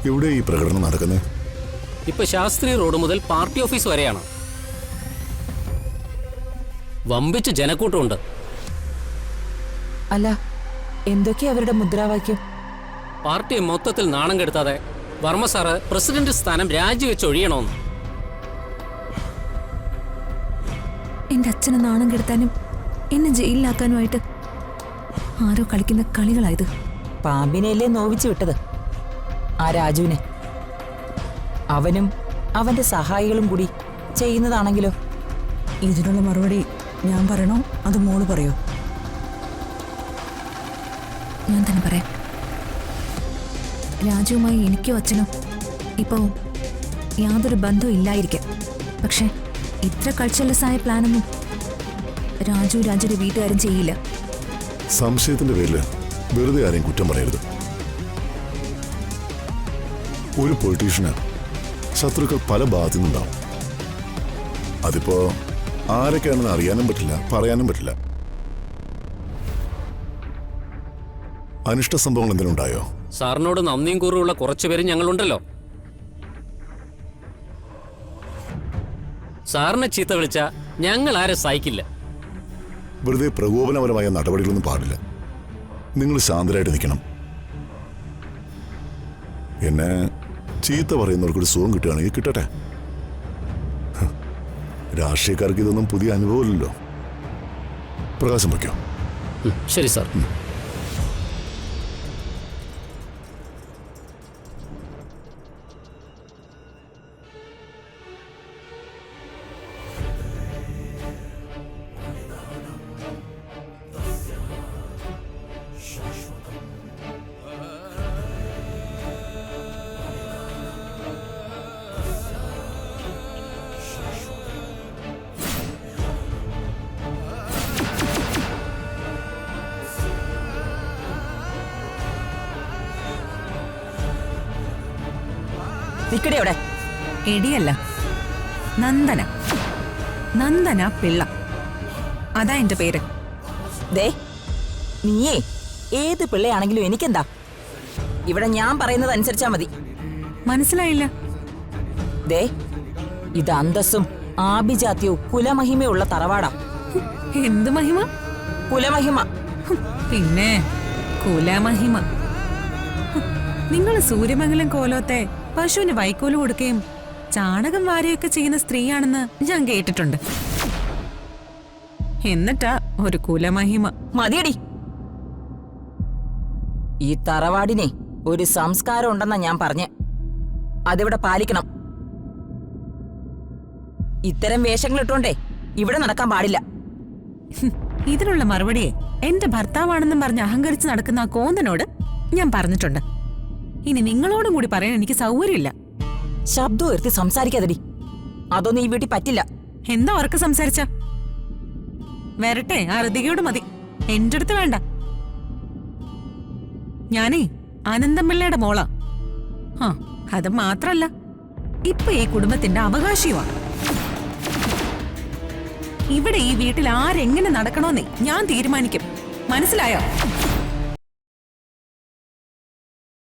എവിടെ ഈ പ്രകടനം നടക്കുന്നത്? ഇപ്പൊ ശാസ്ത്രി റോഡ് മുതൽ പാർട്ടി ഓഫീസ് വരെയാണ്. വമ്പിച്ച് ജനക്കൂട്ടമുണ്ട്. അല്ല, എന്തൊക്കെയാ അവരുടെ മുദ്രാവാക്യം? പാർട്ടിയെ മൊത്തത്തിൽ നാണം കെടുത്താതെ വർമ്മ സാറ് പ്രസിഡന്റ് സ്ഥാനം രാജിവെച്ച് ഒഴിയണമെന്ന്. എന്റെ അച്ഛനെ നാണം കെടുത്താനും എന്നെ ജയിലിലാക്കാനുമായിട്ട് ആരോ കളിക്കുന്ന കളികളായത്. പാമ്പിനെയല്ലേ നോവിച്ചു വിട്ടത് ആ രാജുവിനെ. അവനും അവന്റെ സഹായികളും കൂടി ചെയ്യുന്നതാണെങ്കിലോ? ഇതിനുള്ള മറുപടി ഞാൻ പറയണോ അത് മോള് പറയോ? ഞാൻ തന്നെ പറയാം. രാജുവുമായി എനിക്കോ അച്ഛനോ ഇപ്പോൾ യാതൊരു ബന്ധവും ഇല്ലായിരിക്കാം. പക്ഷെ ഇത്ര കൾച്ചർലെസ്സായ പ്ലാനൊന്നും രാജുയുടെ വീട്ടുകാരും ചെയ്യില്ല. സംശയത്തിന്റെ പേരില് വെറുതെ ആരെയും കുറ്റം പറയരുത്. ഒരു പൊളിറ്റീഷ്യന് ശത്രുക്കൾ പല ഭാഗത്തു നിന്നുണ്ടാവും. അതിപ്പോ ആരൊക്കെയാണെന്ന് അറിയാനും പറ്റില്ല, പറയാനും പറ്റില്ല. അനിഷ്ട സംഭവങ്ങൾ എന്തെങ്കിലും ഉണ്ടായോ? സാറിനോട് നന്ദിയും കൂറുള്ള കുറച്ചുപേരും ഞങ്ങളുണ്ടല്ലോ. സാറിനെ ചീത്ത വിളിച്ച ഞങ്ങൾ ആരെ സഹിക്കില്ല. വെറുതെ പ്രകോപനപരമായ നടപടികളൊന്നും പാടില്ല. നിങ്ങൾ ശാന്തരായിട്ട് നിൽക്കണം. എന്നെ ചീത്ത പറയുന്നവർക്കൊരു സുഖം കിട്ടുകയാണെങ്കിൽ കിട്ടട്ടെ. രാഷ്ട്രീയക്കാർക്ക് ഇതൊന്നും പുതിയ അനുഭവമില്ലല്ലോ. പ്രകാശം വയ്ക്കോ? ശരി സാർ. നിക്കടെ അവിടെ. എടിയല്ല, നന്ദന. നന്ദന പിള്ള, അതാ എന്റെ പേര്. ദേ, നീയേ ഏത് പിള്ളയാണെങ്കിലും എനിക്കെന്താ? ഇവിടെ ഞാൻ പറയുന്നത് അനുസരിച്ചാ മതി. മനസ്സിലായില്ല? ദേ, ഇത് അന്തസ്സും ആഭിജാത്യവും കുലമഹിമയുള്ള തറവാടാ. എന്ത് മഹിമ? കുലമഹിമ. പിന്നെ കുലമഹിമ. നിങ്ങൾ സൂര്യമംഗലം കോലോത്തെ പശുവിന് വൈക്കോല് കൊടുക്കുകയും ചാണകം വാരുകയൊക്കെ ചെയ്യുന്ന സ്ത്രീയാണെന്ന് ഞാൻ കേട്ടിട്ടുണ്ട്. എന്നിട്ടാ ഒരു കുലമഹിമ. മതിയടി. ഈ തറവാടിനെ ഒരു സംസ്കാരം ഉണ്ടെന്നാ ഞാൻ പറഞ്ഞേ. അതിവിടെ പാലിക്കണം. ഇത്തരം വേഷങ്ങളിട്ടോണ്ടേ ഇവിടെ നടക്കാൻ പാടില്ല. ഇതിനുള്ള മറുപടിയെ എന്റെ ഭർത്താവാണെന്നും പറഞ്ഞ് അഹങ്കരിച്ച് നടക്കുന്ന ആ കോന്തനോട് ഞാൻ പറഞ്ഞിട്ടുണ്ട്. ഇനി നിങ്ങളോടും കൂടി പറയാൻ എനിക്ക് സൗകര്യമില്ല. ശബ്ദം ഉയർത്തി സംസാരിക്കാതെടി. അതൊന്നും ഈ വീട്ടിൽ പറ്റില്ല. എന്താ ഉറക്കെ സംസാരിച്ച? വരട്ടെ, ആ ഋതികയോട് മതി, എന്റെ അടുത്ത് വേണ്ട. ഞാനേ അനന്തമ്പിള്ളയുടെ മോളാ. അത് മാത്രല്ല, ഇപ്പൊ ഈ കുടുംബത്തിന്റെ അവകാശിയുമാണ്. ഇവിടെ ഈ വീട്ടിൽ ആരെങ്ങനെ നടക്കണോന്നേ ഞാൻ തീരുമാനിക്കും. മനസ്സിലായോ?